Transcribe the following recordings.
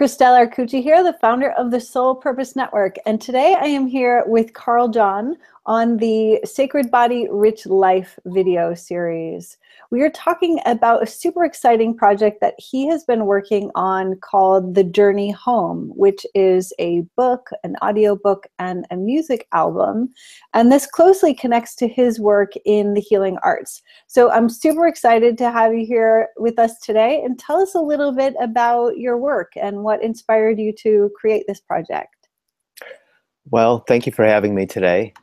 Christelle Arcucci here, the founder of the Soul Purpose Network. And today I am here with Carl John on the Sacred Body, Rich Life video series. We are talking about a super exciting project that he has been working on called The Journey Home, which is a book, an audio book, and a music album. And this closely connects to his work in the healing arts. So I'm super excited to have you here with us today, and tell us a little bit about your work and what inspired you to create this project. Well, thank you for having me today.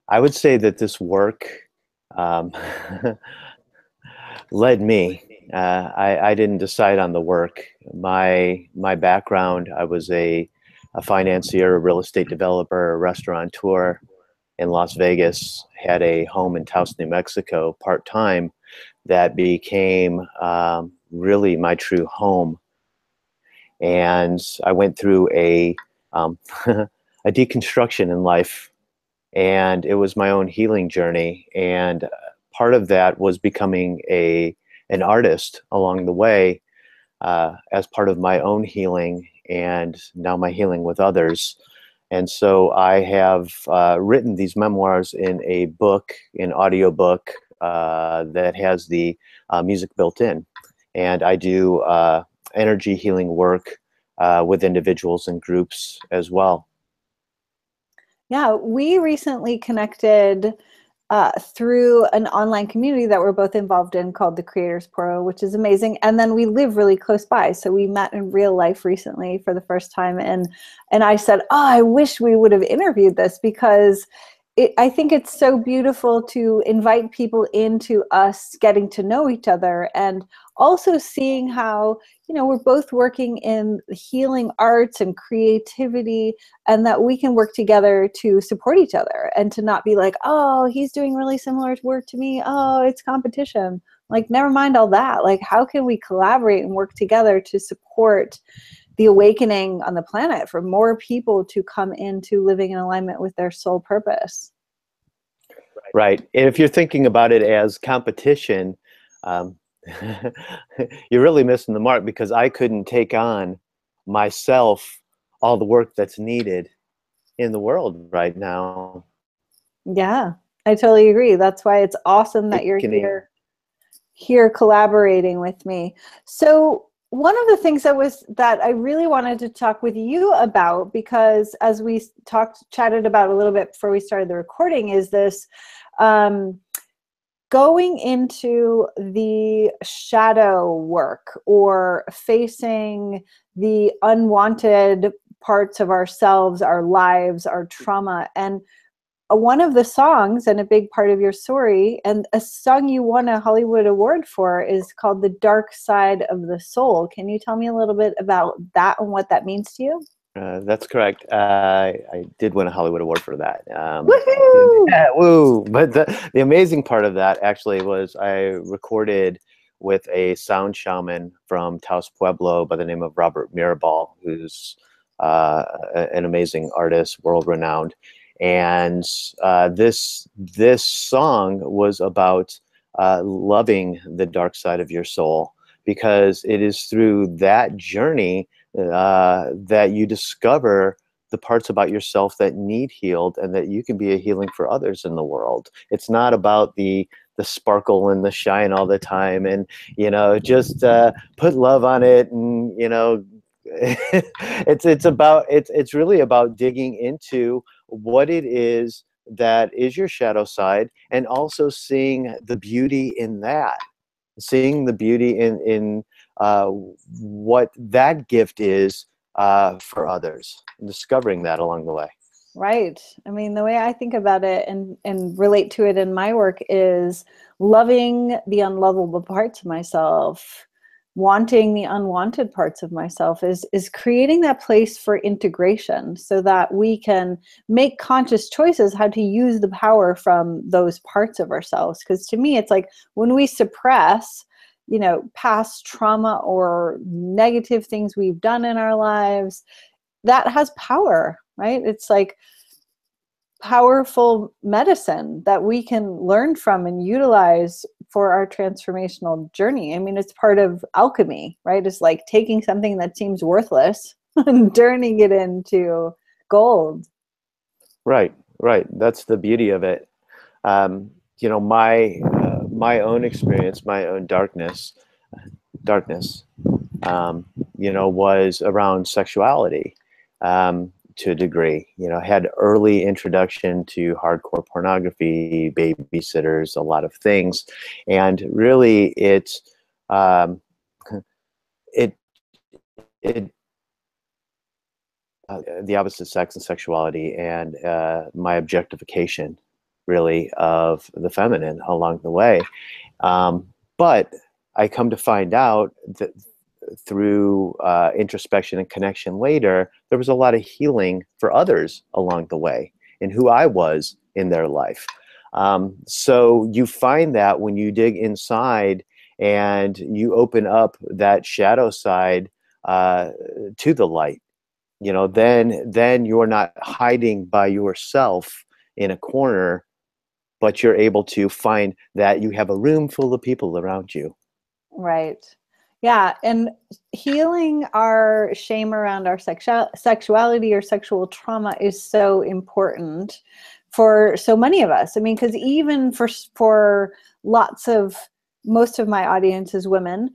I would say that this work led me. I didn't decide on the work. My background, I was a financier, a real estate developer, a restaurateur in Las Vegas, had a home in Taos, New Mexico, part-time, that became really my true home. And I went through a deconstruction in life, and it was my own healing journey. And part of that was becoming an artist along the way, as part of my own healing and now my healing with others. And so I have written these memoirs in a book, an audio book that has the music built in. And I do energy healing work with individuals and groups as well. Yeah, we recently connected through an online community that we're both involved in called the Creators Portal, which is amazing. And then we live really close by. So we met in real life recently for the first time. And I said, oh, I wish we would have interviewed this, because I think it's so beautiful to invite people into us getting to know each other, and also seeing how, you know, we're both working in healing arts and creativity, and that we can work together to support each other and to not be like, oh, he's doing really similar work to me. Oh, it's competition. Like, never mind all that. Like, how can we collaborate and work together to support the awakening on the planet, for more people to come into living in alignment with their soul purpose? Right. And if you're thinking about it as competition, you're really missing the mark, because I couldn't take on myself all the work that's needed in the world right now. Yeah, I totally agree. That's why it's awesome that you're here collaborating with me. So one of the things that I really wanted to talk with you about, because as we chatted about a little bit before we started the recording, is this going into the shadow work, or facing the unwanted parts of ourselves, our lives, our trauma. And one of the songs, and a big part of your story, and a song you won a Hollywood Award for, is called The Dark Side of the Soul. Can you tell me a little bit about that and what that means to you? That's correct. I did win a Hollywood Award for that. Woohoo! Yeah, woo! But the amazing part of that actually was I recorded with a sound shaman from Taos Pueblo by the name of Robert Mirabal, who's an amazing artist, world-renowned. And this song was about loving the dark side of your soul, because it is through that journey that you discover the parts about yourself that need healed, and that you can be a healing for others in the world. It's not about the sparkle and the shine all the time, and, you know, just put love on it, and, you know, it's really about digging into what it is that is your shadow side, and also seeing the beauty in that, seeing the beauty in what that gift is for others, and discovering that along the way. Right. I mean, the way I think about it and relate to it in my work is loving the unlovable parts of myself, wanting the unwanted parts of myself, is creating that place for integration, so that we can make conscious choices how to use the power from those parts of ourselves. Because to me, it's like when we suppress, you know, past trauma or negative things we've done in our lives, that has power, right? It's like powerful medicine that we can learn from and utilize for our transformational journey. I mean, it's part of alchemy, right? It's like taking something that seems worthless and turning it into gold. Right, right. That's the beauty of it. You know, my own experience, my own darkness, you know, was around sexuality, to a degree. You know, had early introduction to hardcore pornography, babysitters, a lot of things, and really, um, it it the opposite sex and sexuality, and my objectification, really, of the feminine along the way. But I come to find out that through introspection and connection later, there was a lot of healing for others along the way in who I was in their life. So you find that when you dig inside and you open up that shadow side to the light, you know, then you're not hiding by yourself in a corner, but you're able to find that you have a room full of people around you. Right. Yeah. And healing our shame around our sexuality or sexual trauma is so important for so many of us. I mean, because even for most of my audience is women,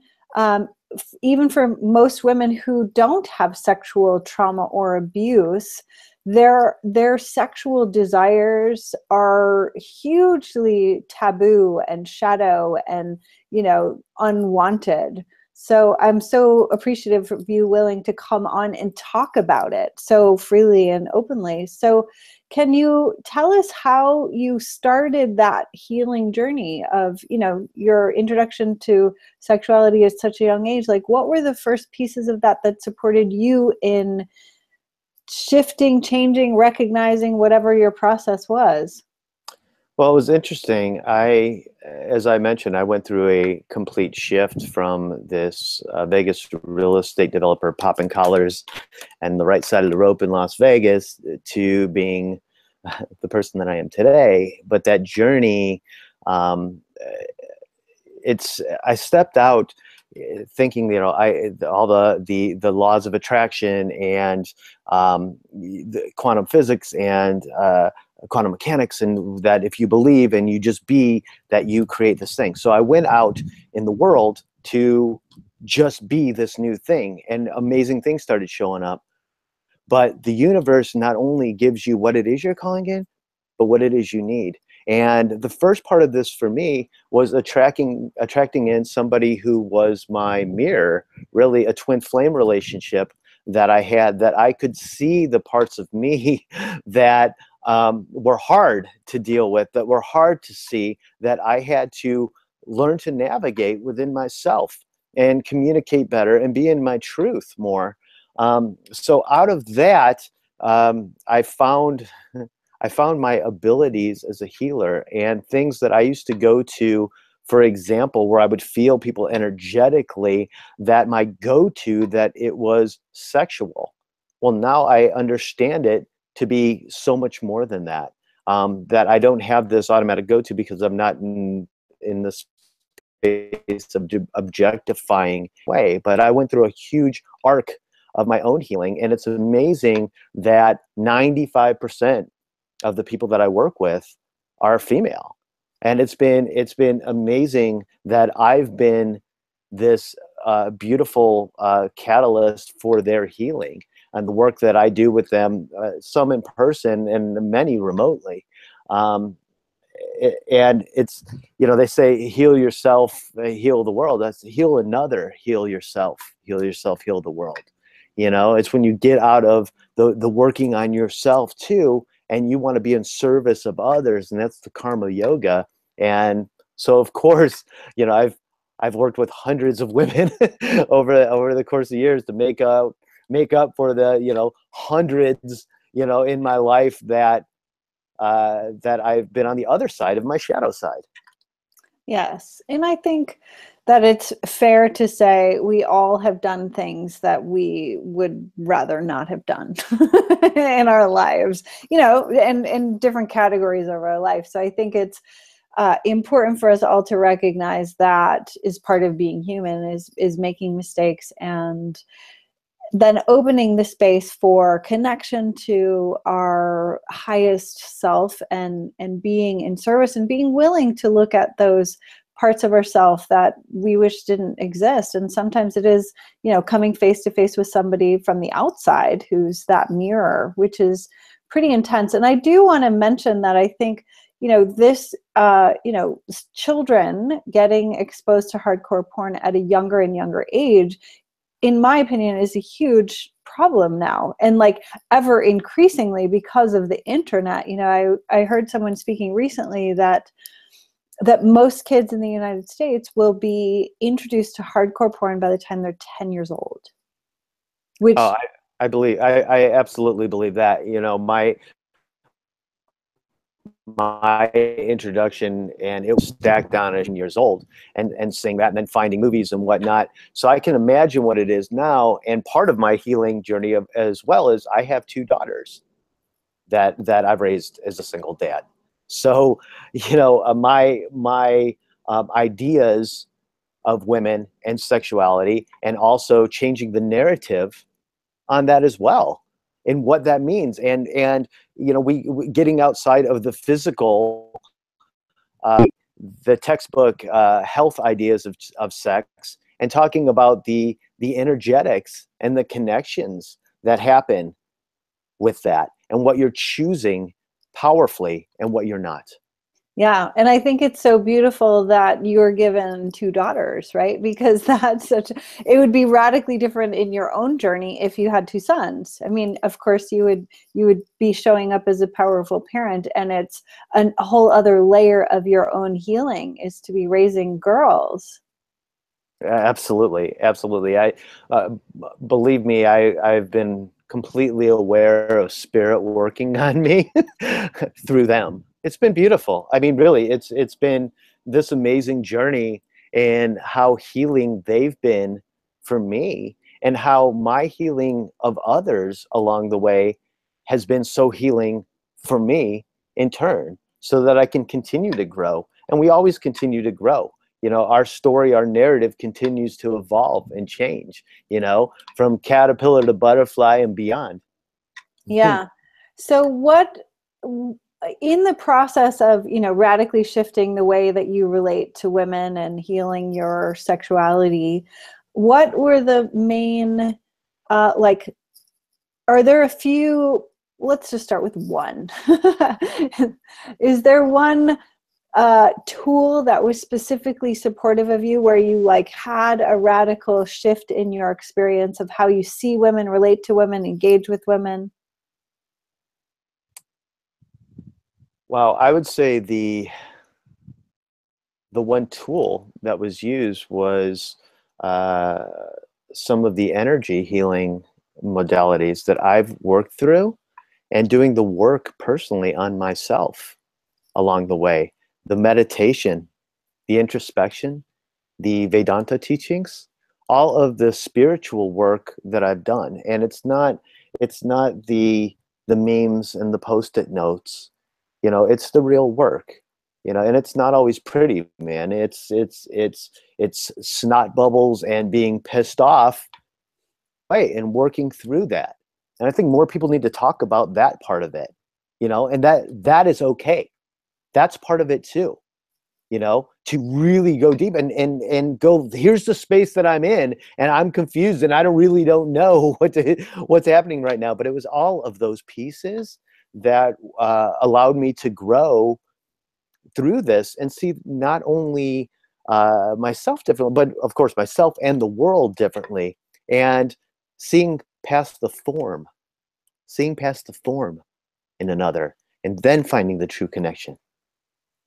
even for most women who don't have sexual trauma or abuse, their sexual desires are hugely taboo and shadow and, you know, unwanted. So I'm so appreciative of you willing to come on and talk about it so freely and openly. So can you tell us how you started that healing journey of, you know, your introduction to sexuality at such a young age? Like, what were the first pieces of that supported you in shifting, changing, recognizing whatever your process was? Well, it was interesting. As I mentioned, I went through a complete shift from this Vegas real estate developer popping collars and the right side of the rope in Las Vegas to being the person that I am today. But that journey, um, I stepped out thinking, you know, all the laws of attraction and the quantum physics and quantum mechanics, and that if you believe and you just be, that you create this thing. So I went out in the world to just be this new thing, and amazing things started showing up. But the universe not only gives you what it is you're calling in, but what it is you need. And the first part of this for me was attracting in somebody who was my mirror, really a twin flame relationship that I had, that I could see the parts of me that were hard to deal with, that were hard to see, that I had to learn to navigate within myself and communicate better and be in my truth more. So out of that, I found my abilities as a healer, and things that I used to go to, for example, where I would feel people energetically, that my go-to, that it was sexual. Well, now I understand it to be so much more than that. That I don't have this automatic go-to because I'm not in the space of objectifying way, but I went through a huge arc of my own healing, and it's amazing that 95% of the people that I work with are female. And it's been amazing that I've been this beautiful catalyst for their healing, and the work that I do with them, some in person and many remotely. And it's, you know, they say heal yourself, heal the world. That's heal another, heal yourself, heal the world. You know, it's when you get out of the working on yourself too, and you want to be in service of others, and that's the karma yoga. And so, of course, you know, I've worked with hundreds of women over the course of years to make up for the, you know, hundreds, you know, in my life that I've been on the other side of my shadow side. Yes. And I think that it's fair to say we all have done things that we would rather not have done in our lives, and in different categories of our life. So I think it's important for us all to recognize that is part of being human, is making mistakes, and then opening the space for connection to our highest self, and being in service and being willing to look at those parts of ourselves that we wish didn't exist. And sometimes it is, coming face to face with somebody from the outside who's that mirror, which is pretty intense. And I do want to mention that I think, this, children getting exposed to hardcore porn at a younger and younger age, in my opinion, is a huge problem now, and like ever increasingly because of the internet. I heard someone speaking recently that most kids in the United States will be introduced to hardcore porn by the time they're 10 years old. Which I absolutely believe that. My introduction, and it was stacked on at 10 years old, and seeing that, and then finding movies and whatnot. So I can imagine what it is now. And part of my healing journey as well is I have two daughters that I've raised as a single dad. So, my ideas of women and sexuality, and also changing the narrative on that as well, and what that means, and we getting outside of the physical, the textbook health ideas of sex, and talking about the energetics and the connections that happen with that, and what you're choosing powerfully and what you're not. Yeah. And I think it's so beautiful that you're given two daughters, right? Because it would be radically different in your own journey if you had two sons. I mean, of course you would be showing up as a powerful parent, and it's a whole other layer of your own healing is to be raising girls. Absolutely. Absolutely. Believe me, I've been completely aware of spirit working on me through them. It's been beautiful. I mean, really, it's been this amazing journey, and how healing they've been for me, and how my healing of others along the way has been so healing for me in turn, so that I can continue to grow. And we always continue to grow. Our story, our narrative continues to evolve and change, from caterpillar to butterfly and beyond. Yeah. So in the process of, radically shifting the way that you relate to women and healing your sexuality, what were the main, are there a few, let's just start with one. Is there one tool that was specifically supportive of you, where you had a radical shift in your experience of how you see women, relate to women, engage with women? Well, I would say the one tool that was used was some of the energy healing modalities that I've worked through, and doing the work personally on myself along the way. The meditation, the introspection, the Vedanta teachings, all of the spiritual work that I've done. And it's not the memes and the post-it notes. It's the real work. And it's not always pretty, man. It's snot bubbles and being pissed off, right? And working through that. And I think more people need to talk about that part of it, and that is okay. That's part of it too, to really go deep and go, here's the space that I'm in, and I'm confused, and I don't know what's happening right now. But it was all of those pieces that allowed me to grow through this, and see not only myself differently, but of course myself and the world differently, and seeing past the form in another, and then finding the true connection.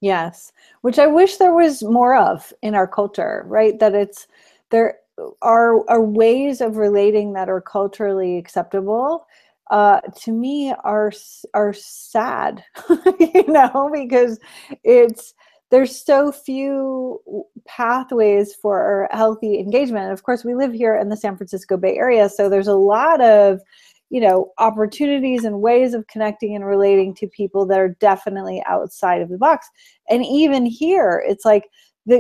Yes, which I wish there was more of in our culture, right? That there are ways of relating that are culturally acceptable. To me, are sad, because there's so few pathways for healthy engagement. Of course, we live here in the San Francisco Bay Area, so there's a lot of, opportunities and ways of connecting and relating to people that are definitely outside of the box. And even here, it's like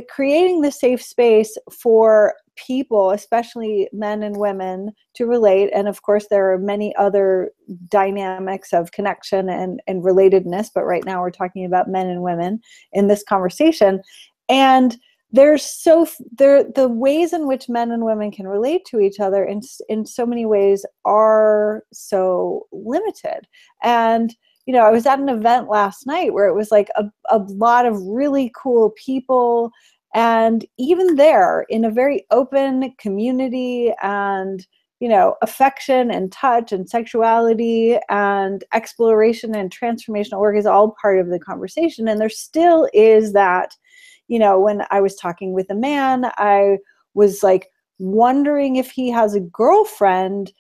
creating the safe space for people, especially men and women, to relate. And of course, there are many other dynamics of connection and relatedness, but right now we're talking about men and women in this conversation. And the ways in which men and women can relate to each other in so many ways are so limited. And I was at an event last night where it was like a lot of really cool people, and even there, in a very open community, and affection and touch and sexuality and exploration and transformational work is all part of the conversation. And there still is that, when I was talking with a man, I was like wondering if he has a girlfriend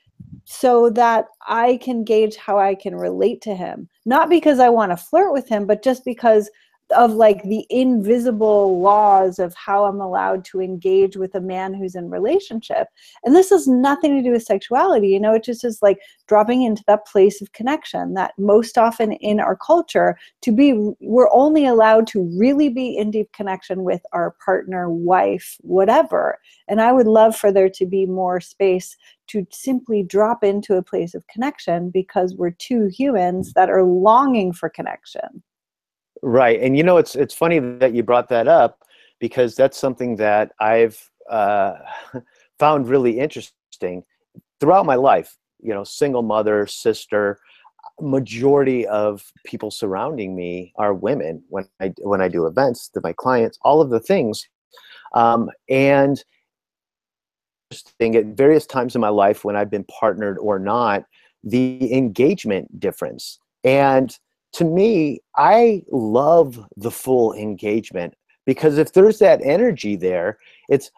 so that I can gauge how I can relate to him. Not because I want to flirt with him, but just because of like the invisible laws of how I'm allowed to engage with a man who's in relationship. And this has nothing to do with sexuality. It just is like dropping into that place of connection that most often in our culture we're only allowed to really be in deep connection with our partner, wife, whatever. And I would love for there to be more space to simply drop into a place of connection, because we're two humans that are longing for connection. Right. And it's funny that you brought that up, because that's something that I've found really interesting throughout my life. Single mother, sister, majority of people surrounding me are women when I do events to my clients, all of the things. And at various times in my life when I've been partnered or not, the engagement difference. And to me, I love the full engagement, because if there's that energy there, it's,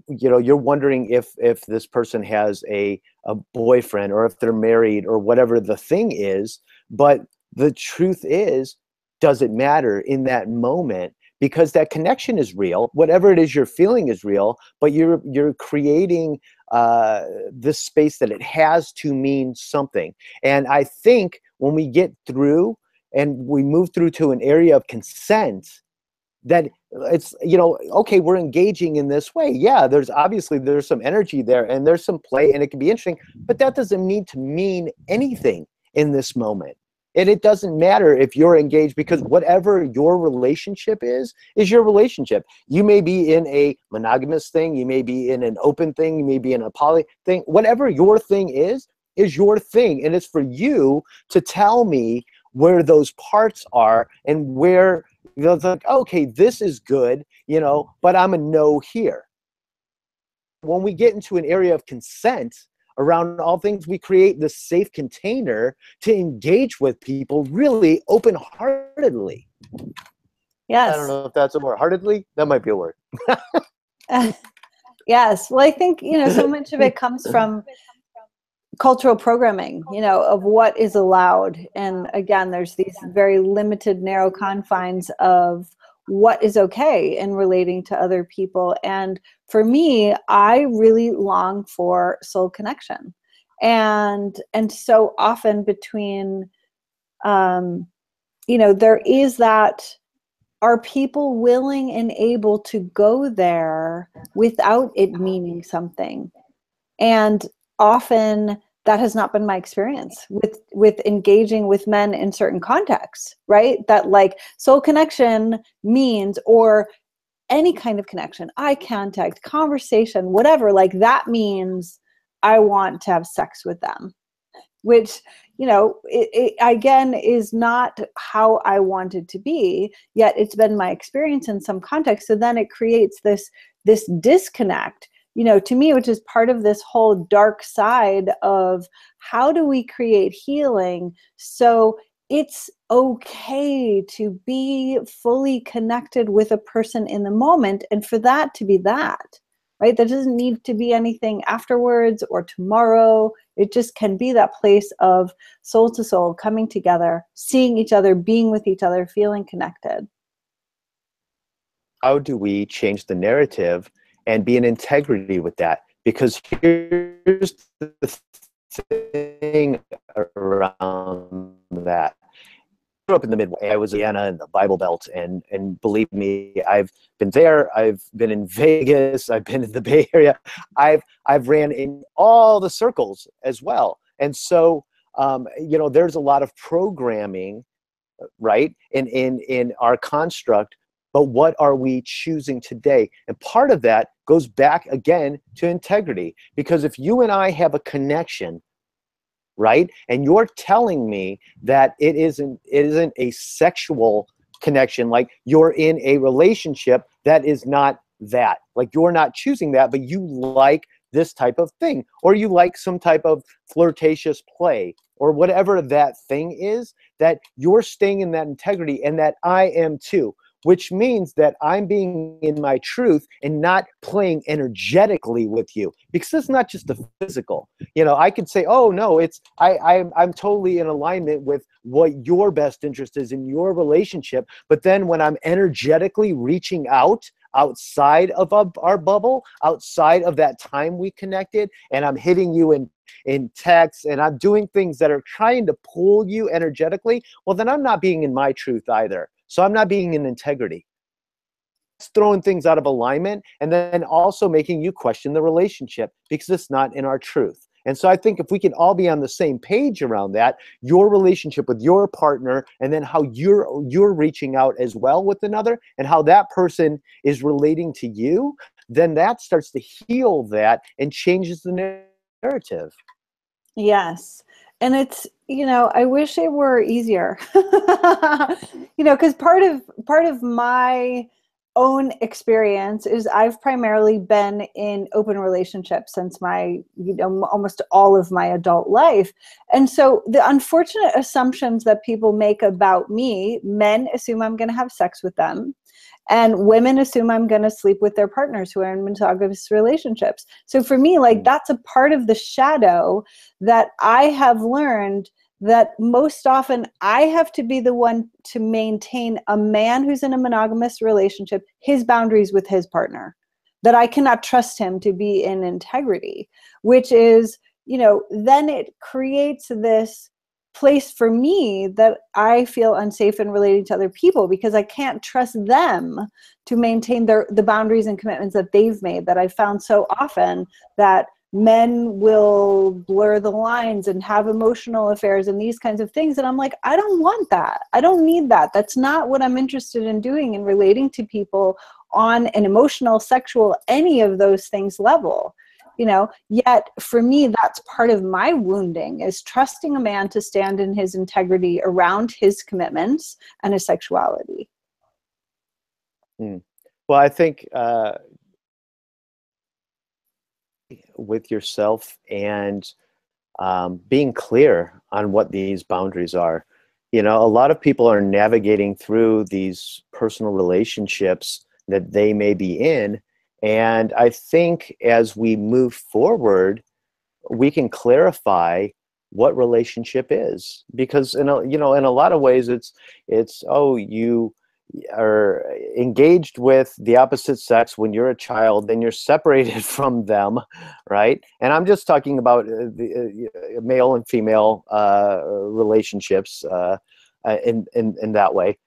you're wondering if this person has a boyfriend or if they're married or whatever the thing is. But the truth is, does it matter in that moment? Because that connection is real. Whatever it is you're feeling is real, but you're creating this space that it has to mean something. And I think when we get through and we move through to an area of consent, that it's, okay, we're engaging in this way. Yeah, there's some energy there and there's some play and it can be interesting, but that doesn't need to mean anything in this moment. And it doesn't matter if you're engaged, because whatever your relationship is your relationship. You may be in a monogamous thing, you may be in an open thing, you may be in a poly thing. Whatever your thing is your thing. And it's for you to tell me where those parts are and where, it's like, okay, this is good, but I'm a no here. When we get into an area of consent, around all things, we create this safe container to engage with people really open-heartedly. Yes. I don't know if that's a word. Heartedly? That might be a word. Yes. Well, I think, so much of it comes from cultural programming, of what is allowed. And again, there's these very limited, narrow confines of what is okay in relating to other people. And for me, I really long for soul connection. And so often between, there is that, are people willing and able to go there without it meaning something? And often that has not been my experience with engaging with men in certain contexts, right? That like soul connection means, or any kind of connection, eye contact, conversation, whatever, like that means I want to have sex with them, which, it again is not how I wanted to be, yet it's been my experience in some context. So then it creates this disconnect, to me, which is part of this whole dark side of how do we create healing so it's okay to be fully connected with a person in the moment, and for that to be that, right? There doesn't need to be anything afterwards or tomorrow. It just can be that place of soul to soul coming together, seeing each other, being with each other, feeling connected. how do we change the narrative and be in integrity with that? Because here's the thing around that. I grew up in the Midwest. I was in Indiana in the Bible Belt, and believe me, I've been there. I've been in Vegas. I've been in the Bay Area. I've ran in all the circles as well. And so, you know, there's a lot of programming, right, in our construct. But what are we choosing today? And part of that goes back again to integrity, because if you and I have a connection, right, and you're telling me that it isn't a sexual connection, like you're in a relationship that is not that, like you're not choosing that, but you like this type of thing, or you like some type of flirtatious play, or whatever that thing is, that you're staying in that integrity, and that I am too, which means that I'm being in my truth and not playing energetically with you, because it's not just the physical. You know, I could say, oh no, it's I'm totally in alignment with what your best interest is in your relationship, but then when I'm energetically reaching out outside of our bubble, outside of that time we connected, and I'm hitting you in text, and I'm doing things that are trying to pull you energetically, well, then I'm not being in my truth either. So I'm not being in integrity. It's throwing things out of alignment, and then also making you question the relationship because it's not in our truth. And so I think if we can all be on the same page around that, your relationship with your partner, and then how you're reaching out as well with another, and how that person is relating to you, then that starts to heal that and changes the narrative. Yes. And it's, you know, I wish it were easier. You know, because part of my own experience is I've primarily been in open relationships since my, you know, almost all of my adult life. And so the unfortunate assumptions that people make about me, men assume I'm going to have sex with them, and women assume I'm going to sleep with their partners who are in monogamous relationships. So for me, like, that's a part of the shadow that I have learned, that most often I have to be the one to maintain a man who's in a monogamous relationship, his boundaries with his partner, that I cannot trust him to be in integrity, which is, you know, then it creates this place for me that I feel unsafe in relating to other people, because I can't trust them to maintain the boundaries and commitments that they've made. That I found so often that men will blur the lines and have emotional affairs and these kinds of things. And I'm like, I don't want that. I don't need that. That's not what I'm interested in doing, in relating to people on an emotional, sexual, any of those things level. You know, yet for me, that's part of my wounding, is trusting a man to stand in his integrity around his commitments and his sexuality. Well, I think with yourself and being clear on what these boundaries are. You know, a lot of people are navigating through these personal relationships that they may be in. And I think as we move forward, we can clarify what relationship is, because in a, you know, in a lot of ways it's oh, you are engaged with the opposite sex when you're a child, then you're separated from them, right? And I'm just talking about the male and female relationships in that way.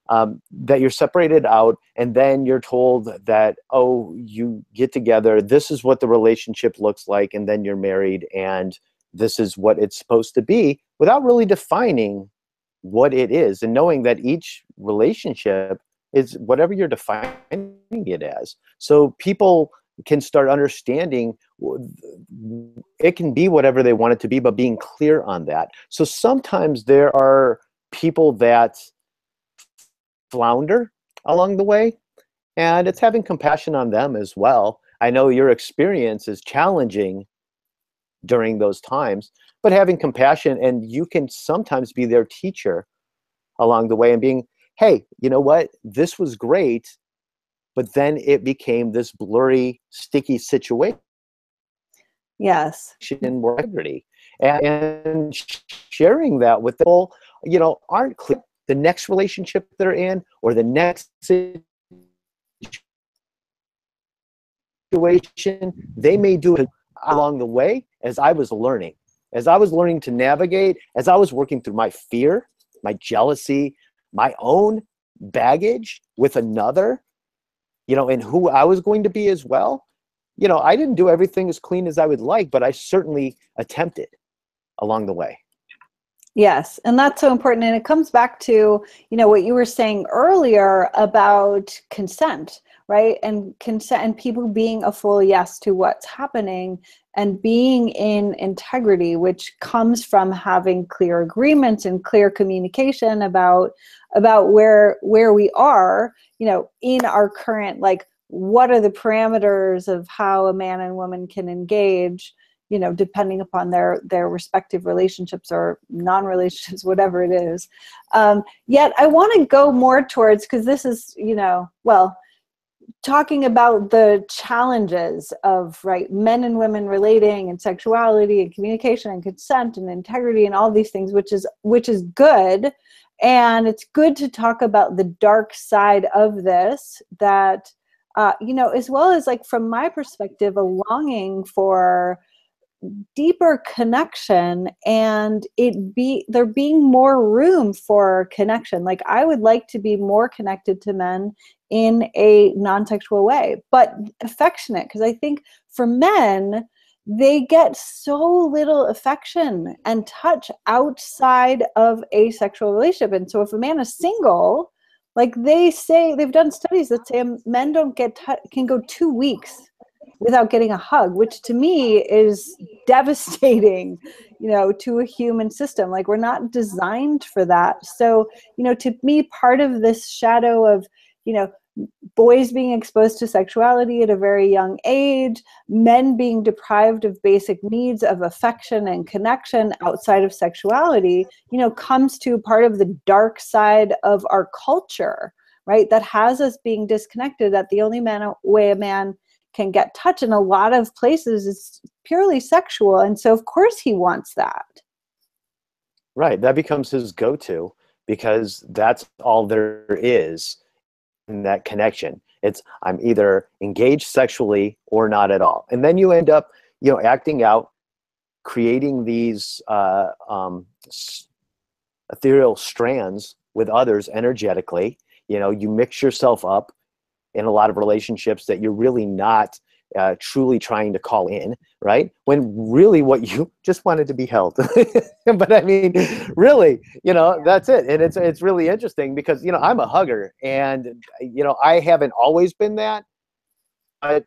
That you're separated out, and then you're told that, oh, you get together, this is what the relationship looks like, and then you're married, and this is what it's supposed to be, without really defining what it is, and knowing that each relationship is whatever you're defining it as. So people can start understanding it can be whatever they want it to be, but being clear on that. So sometimes there are people that flounder along the way, and it's having compassion on them as well. I know your experience is challenging during those times, but having compassion, and you can sometimes be their teacher along the way, and being, hey, you know what, this was great, but then it became this blurry, sticky situation. Yes. More integrity, and sharing that with people, you know, aren't clear the next relationship they're in, or the next situation situation, they may do it along the way as I was learning. As I was learning to navigate, as I was working through my fear, my jealousy, my own baggage with another, you know, and who I was going to be as well. You know, I didn't do everything as clean as I would like, but I certainly attempted along the way. Yes, and that's so important. And it comes back to, you know, what you were saying earlier about consent, right? And consent and people being a full yes to what's happening and being in integrity, which comes from having clear agreements and clear communication about where we are, you know, in our current, like, what are the parameters of how a man and woman can engage, you know, depending upon their respective relationships or non-relationships, whatever it is. Yet I want to go more towards, because this is, you know, well, talking about the challenges of, right, men and women relating and sexuality and communication and consent and integrity and all these things, which is good. And it's good to talk about the dark side of this, that, you know, as well as, like, from my perspective, a longing for deeper connection, and there being more room for connection. Like, I would like to be more connected to men in a non-sexual way, but affectionate, because I think for men, they get so little affection and touch outside of a sexual relationship. And so if a man is single, like, they've done studies that say men can go 2 weeks without getting a hug, which to me is devastating, you know, to a human system. Like, we're not designed for that. So, you know, to me, part of this shadow of, you know, boys being exposed to sexuality at a very young age, men being deprived of basic needs of affection and connection outside of sexuality, you know, comes to part of the dark side of our culture, right? That has us being disconnected, that the only way a man can get touch in a lot of places is purely sexual. And so of course he wants that. Right. That becomes his go-to, because that's all there is in that connection. It's, I'm either engaged sexually or not at all. And then you end up, you know, acting out, creating these ethereal strands with others energetically. You know, you mix yourself up in a lot of relationships that you're really not truly trying to call in, right? When really what you just wanted to be held. But I mean, really, you know, that's it. And it's really interesting because, you know, I'm a hugger, and, you know, I haven't always been that, but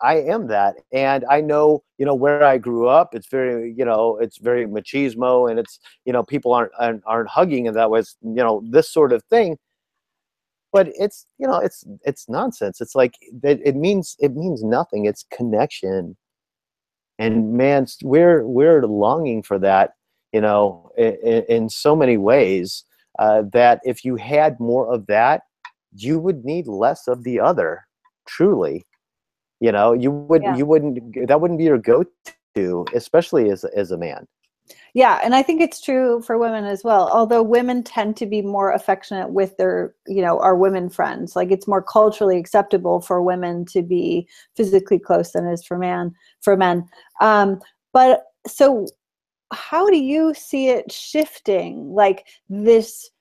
I am that. And I know, you know, where I grew up, it's very, you know, it's very machismo, and it's, you know, people aren't hugging, and that was, you know, this sort of thing. But it's, you know, it's nonsense. It's like, it means nothing. It's connection. And man, we're longing for that, you know, in so many ways, that if you had more of that, you would need less of the other, truly. You know, you wouldn't, that wouldn't be your go-to, especially as a man. Yeah, and I think it's true for women as well. Although women tend to be more affectionate with their, you know, our women friends. Like, it's more culturally acceptable for women to be physically close than it is for men. But so, how do you see it shifting? Like, this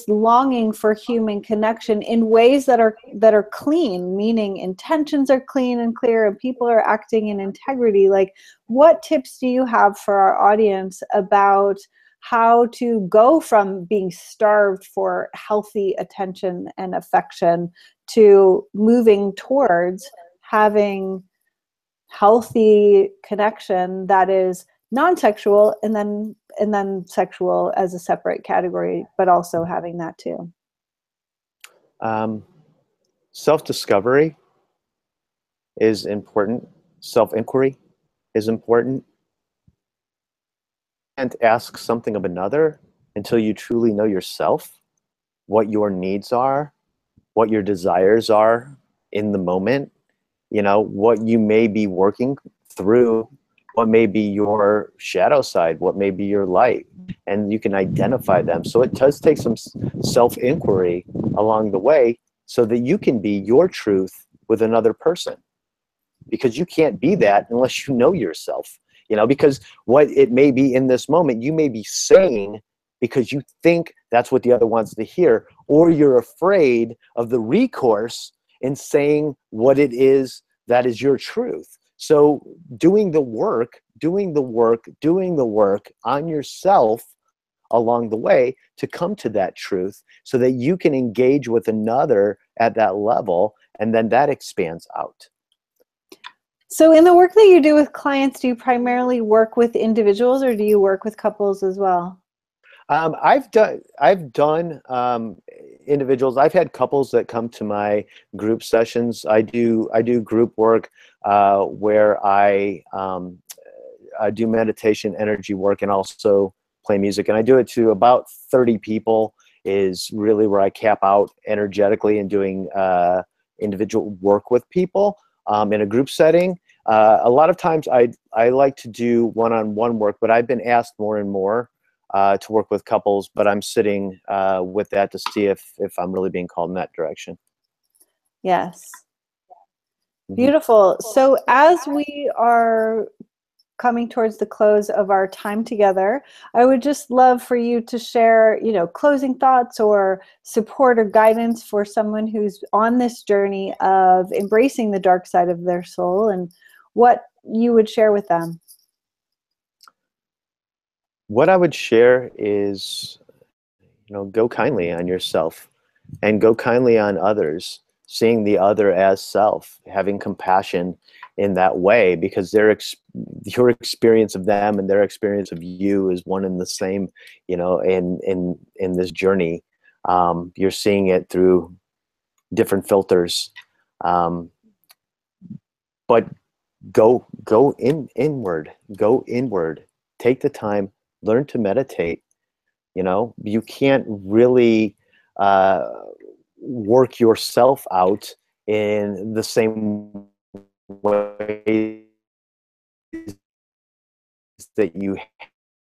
longing for human connection in ways that are clean, meaning intentions are clean and clear, and people are acting in integrity. Like, what tips do you have for our audience about how to go from being starved for healthy attention and affection to moving towards having healthy connection that is non-sexual, and then sexual as a separate category, but also having that too? Self-discovery is important. Self-inquiry is important. And ask something of another until you truly know yourself, what your needs are, what your desires are in the moment, you know, what you may be working through, what may be your shadow side, what may be your light, and you can identify them. So it does take some self-inquiry along the way so that you can be your truth with another person. because you can't be that unless you know yourself. You know, because what it may be in this moment, you may be saying because you think that's what the other wants to hear, or you're afraid of the recourse in saying what it is that is your truth. So doing the work on yourself along the way to come to that truth so that you can engage with another at that level, and then that expands out. So in the work that you do with clients, do you primarily work with individuals or do you work with couples as well? I've done individuals. I've had couples that come to my group sessions. I do group work where I do meditation, energy work, and also play music. And I do it to about 30 people is really where I cap out energetically and doing individual work with people in a group setting. A lot of times I like to do one-on-one work, but I've been asked more and more to work with couples, but I'm sitting with that to see if I'm really being called in that direction. Yes. Beautiful. So as we are coming towards the close of our time together, I would just love for you to share, closing thoughts or support or guidance for someone who's on this journey of embracing the dark side of their soul, and what you would share with them. What I would share is, go kindly on yourself and go kindly on others, seeing the other as self, having compassion in that way, because your experience of them and their experience of you is one and the same, in this journey. You're seeing it through different filters, but go inward, take the time, learn to meditate. You can't really work yourself out in the same way that you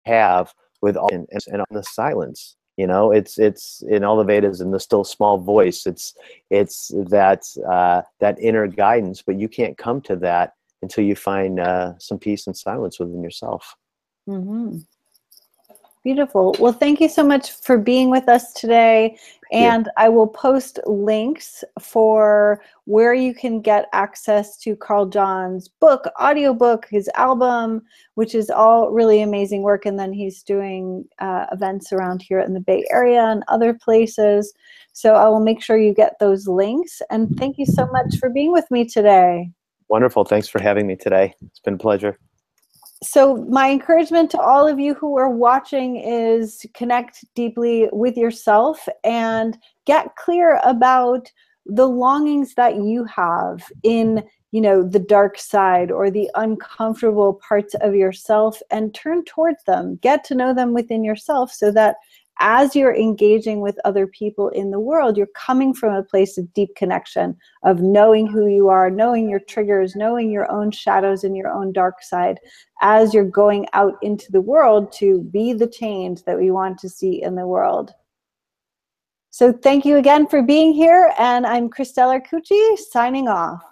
have with all and on the silence. It's in all the Vedas, in the still small voice. It's that inner guidance, but you can't come to that until you find some peace and silence within yourself. Mm-hmm. Beautiful. Well, thank you so much for being with us today. And I will post links for where you can get access to Carl John's book, audiobook, his album, which is all really amazing work. And then he's doing events around here in the Bay Area and other places. So I will make sure you get those links. And thank you so much for being with me today. Wonderful. Thanks for having me today. It's been a pleasure. So my encouragement to all of you who are watching is connect deeply with yourself and get clear about the longings that you have in, the dark side or the uncomfortable parts of yourself, and turn towards them. Get to know them within yourself so that as you're engaging with other people in the world, you're coming from a place of deep connection, of knowing who you are, knowing your triggers, knowing your own shadows and your own dark side, as you're going out into the world to be the change that we want to see in the world. So thank you again for being here, and I'm Christelle Arcucci, signing off.